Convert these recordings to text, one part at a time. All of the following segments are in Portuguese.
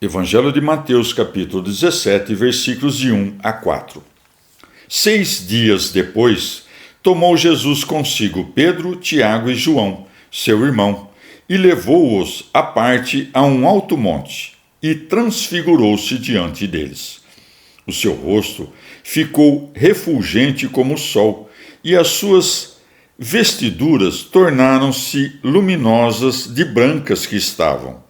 Evangelho de Mateus, capítulo 17, versículos de 1 a 4. 6 dias depois, tomou Jesus consigo Pedro, Tiago e João, seu irmão, e levou-os à parte a um alto monte, e transfigurou-se diante deles. O seu rosto ficou refulgente como o sol, e as suas vestiduras tornaram-se luminosas de brancas que estavam.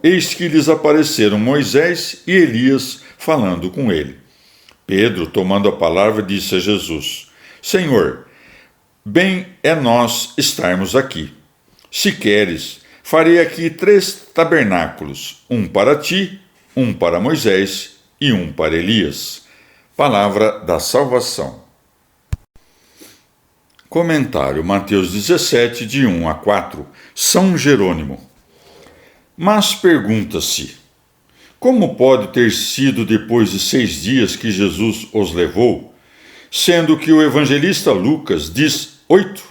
Eis que lhes apareceram Moisés e Elias falando com ele. Pedro, tomando a palavra, disse a Jesus: Senhor, bem é nós estarmos aqui. Se queres, farei aqui 3 tabernáculos, um para ti, um para Moisés e um para Elias. Palavra da salvação. Comentário Mateus 17, de 1 a 4. São Jerônimo. Mas pergunta-se, como pode ter sido depois de 6 dias que Jesus os levou, sendo que o evangelista Lucas diz 8?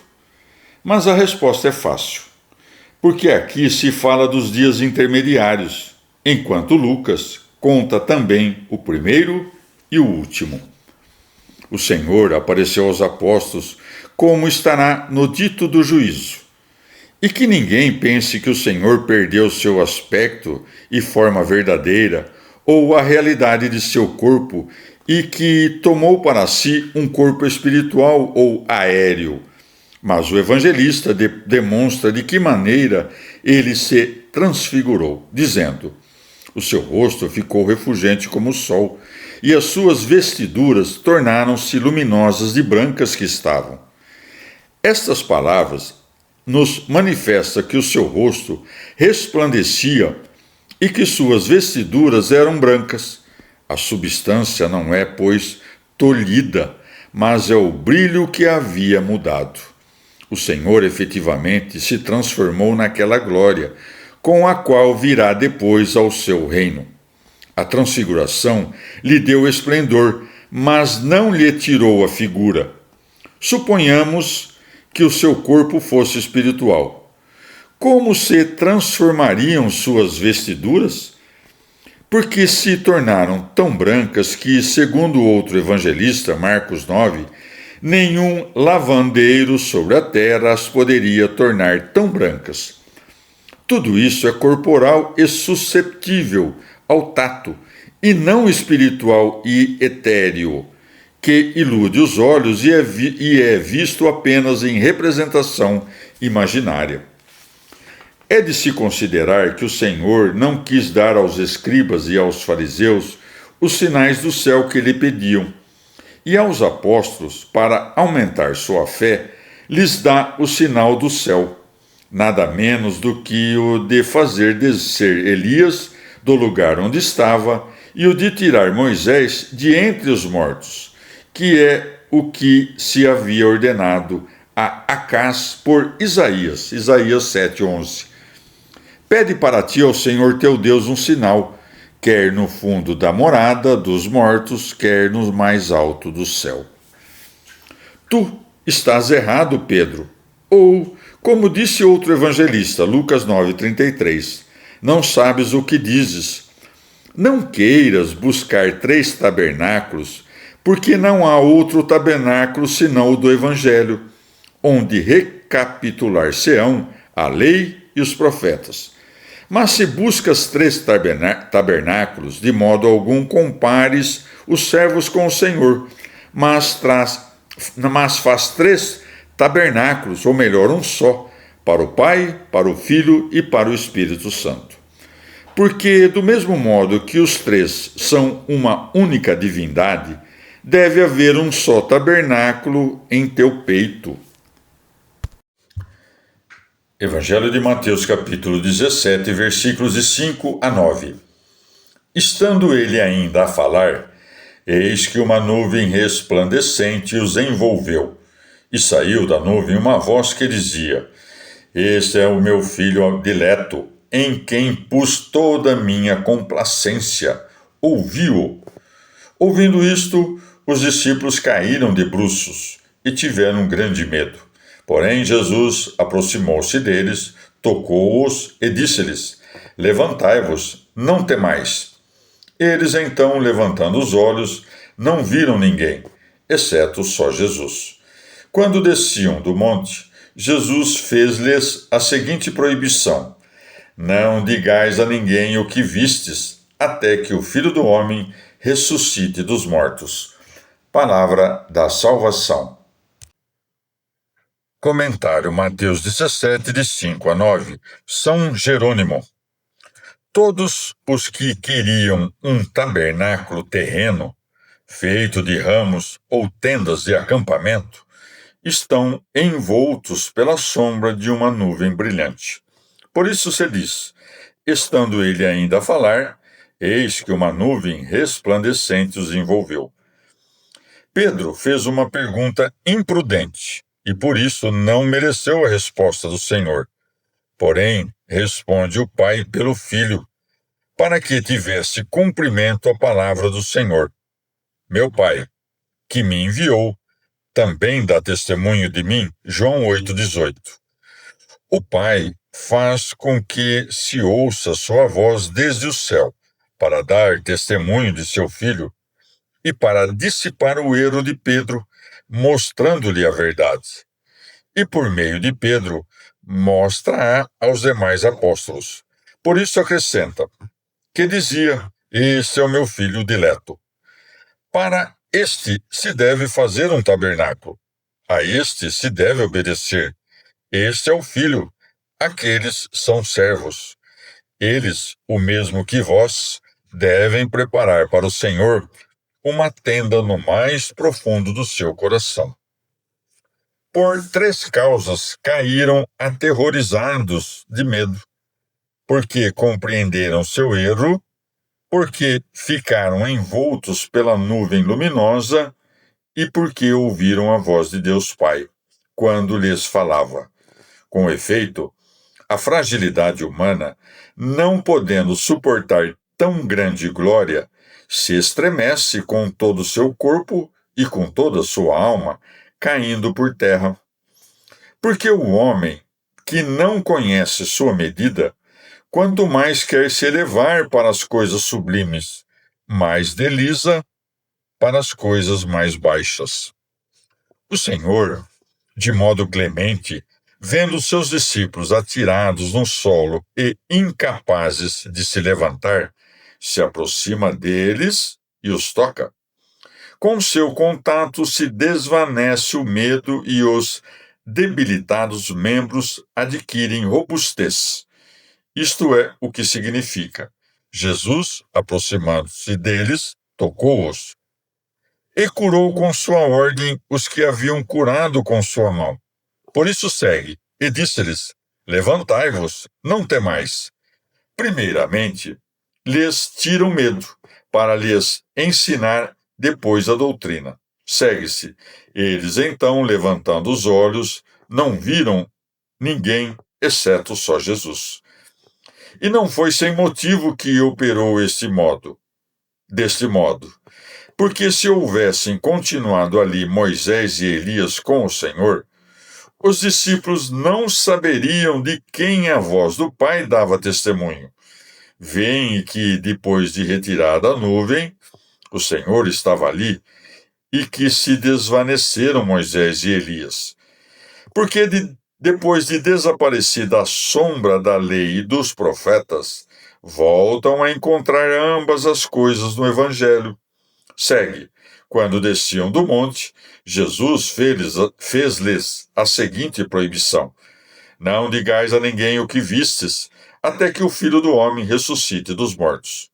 Mas a resposta é fácil, porque aqui se fala dos dias intermediários, enquanto Lucas conta também o primeiro e o último. O Senhor apareceu aos apóstolos como estará no dito do juízo. E que ninguém pense que o Senhor perdeu seu aspecto e forma verdadeira, ou a realidade de seu corpo, e que tomou para si um corpo espiritual ou aéreo. Mas o evangelista demonstra de que maneira ele se transfigurou, dizendo: o seu rosto ficou refulgente como o sol, e as suas vestiduras tornaram-se luminosas de brancas que estavam. Estas palavras nos manifesta que o seu rosto resplandecia e que suas vestiduras eram brancas. A substância não é, pois, tolhida, mas é o brilho que havia mudado. O Senhor efetivamente se transformou naquela glória, com a qual virá depois ao seu reino. A transfiguração lhe deu esplendor, mas não lhe tirou a figura. Suponhamos que o seu corpo fosse espiritual. Como se transformariam suas vestiduras? Porque se tornaram tão brancas que, segundo outro evangelista, Marcos 9, nenhum lavandeiro sobre a terra as poderia tornar tão brancas. Tudo isso é corporal e susceptível ao tato, e não espiritual e etéreo, que ilude os olhos e é visto apenas em representação imaginária. É de se considerar que o Senhor não quis dar aos escribas e aos fariseus os sinais do céu que lhe pediam, e aos apóstolos, para aumentar sua fé, lhes dá o sinal do céu, nada menos do que o de fazer descer Elias do lugar onde estava e o de tirar Moisés de entre os mortos, que é o que se havia ordenado a Acás por Isaías 7:11. Pede para ti ao Senhor teu Deus um sinal, quer no fundo da morada dos mortos, quer no mais alto do céu. Tu estás errado, Pedro. Ou, como disse outro evangelista, Lucas 9:33, não sabes o que dizes. Não queiras buscar 3 tabernáculos, porque não há outro tabernáculo senão o do Evangelho, onde recapitular-se-ão a lei e os profetas. Mas se buscas 3 tabernáculos, de modo algum compares os servos com o Senhor, mas faz 3 tabernáculos, ou melhor, um só, para o Pai, para o Filho e para o Espírito Santo. Porque, do mesmo modo que os 3 são uma única divindade, deve haver um só tabernáculo em teu peito. Evangelho de Mateus, capítulo 17, versículos de 5 a 9. Estando ele ainda a falar, eis que uma nuvem resplandecente os envolveu, e saiu da nuvem uma voz que dizia: Este é o meu filho dileto, em quem pus toda a minha complacência. Ouvi-o. Ouvindo isto, os discípulos caíram de bruços e tiveram grande medo. Porém, Jesus aproximou-se deles, tocou-os e disse-lhes: Levantai-vos não temais. Eles então, levantando os olhos, não viram ninguém, exceto só Jesus. Quando desciam do monte, Jesus fez-lhes a seguinte proibição: não digais a ninguém o que vistes, até que o Filho do Homem ressuscite dos mortos. Palavra da salvação. Comentário Mateus 17, de 5 a 9. São Jerônimo. Todos os que queriam um tabernáculo terreno, feito de ramos ou tendas de acampamento, estão envoltos pela sombra de uma nuvem brilhante. Por isso se diz, estando ele ainda a falar, eis que uma nuvem resplandecente os envolveu. Pedro fez uma pergunta imprudente e por isso não mereceu a resposta do Senhor. Porém, responde o Pai pelo Filho, para que tivesse cumprimento a palavra do Senhor. Meu Pai, que me enviou, também dá testemunho de mim. João 8,18. O Pai faz com que se ouça sua voz desde o céu, para dar testemunho de seu Filho e para dissipar o erro de Pedro, mostrando-lhe a verdade. E por meio de Pedro, mostra aos demais apóstolos. Por isso acrescenta, que dizia, este é o meu filho dileto. Para este se deve fazer um tabernáculo, a este se deve obedecer. Este é o filho, aqueles são servos. Eles, o mesmo que vós, devem preparar para o Senhor uma tenda no mais profundo do seu coração. Por 3 causas caíram aterrorizados de medo, porque compreenderam seu erro, porque ficaram envoltos pela nuvem luminosa e porque ouviram a voz de Deus Pai, quando lhes falava. Com efeito, a fragilidade humana, não podendo suportar tão grande glória, se estremece com todo o seu corpo e com toda a sua alma, caindo por terra. Porque o homem, que não conhece sua medida, quanto mais quer se elevar para as coisas sublimes, mais desliza para as coisas mais baixas. O Senhor, de modo clemente, vendo seus discípulos atirados no solo e incapazes de se levantar, se aproxima deles e os toca. Com seu contato se desvanece o medo e os debilitados membros adquirem robustez. Isto é o que significa. Jesus, aproximando-se deles, tocou-os e curou com sua ordem os que haviam curado com sua mão. Por isso segue, e disse-lhes, levantai-vos, não temais. Primeiramente, lhes tira o medo, para lhes ensinar depois a doutrina. Segue-se. Eles então, levantando os olhos, não viram ninguém, exceto só Jesus. E não foi sem motivo que operou deste modo. Porque se houvessem continuado ali Moisés e Elias com o Senhor, os discípulos não saberiam de quem a voz do Pai dava testemunho. Veem que, depois de retirada a nuvem, o Senhor estava ali e que se desvaneceram Moisés e Elias. Porque depois de desaparecida a sombra da lei e dos profetas, voltam a encontrar ambas as coisas no Evangelho. Segue. Quando desciam do monte, Jesus fez-lhes a seguinte proibição: não digais a ninguém o que vistes, até que o Filho do Homem ressuscite dos mortos.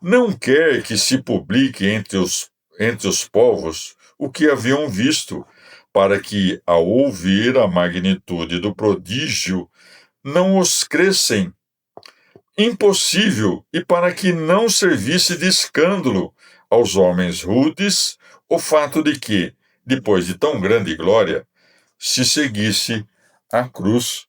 Não quer que se publique entre os povos o que haviam visto, para que, ao ouvir a magnitude do prodígio, não os crescem. Impossível, e para que não servisse de escândalo aos homens rudes o fato de que, depois de tão grande glória, se seguisse a cruz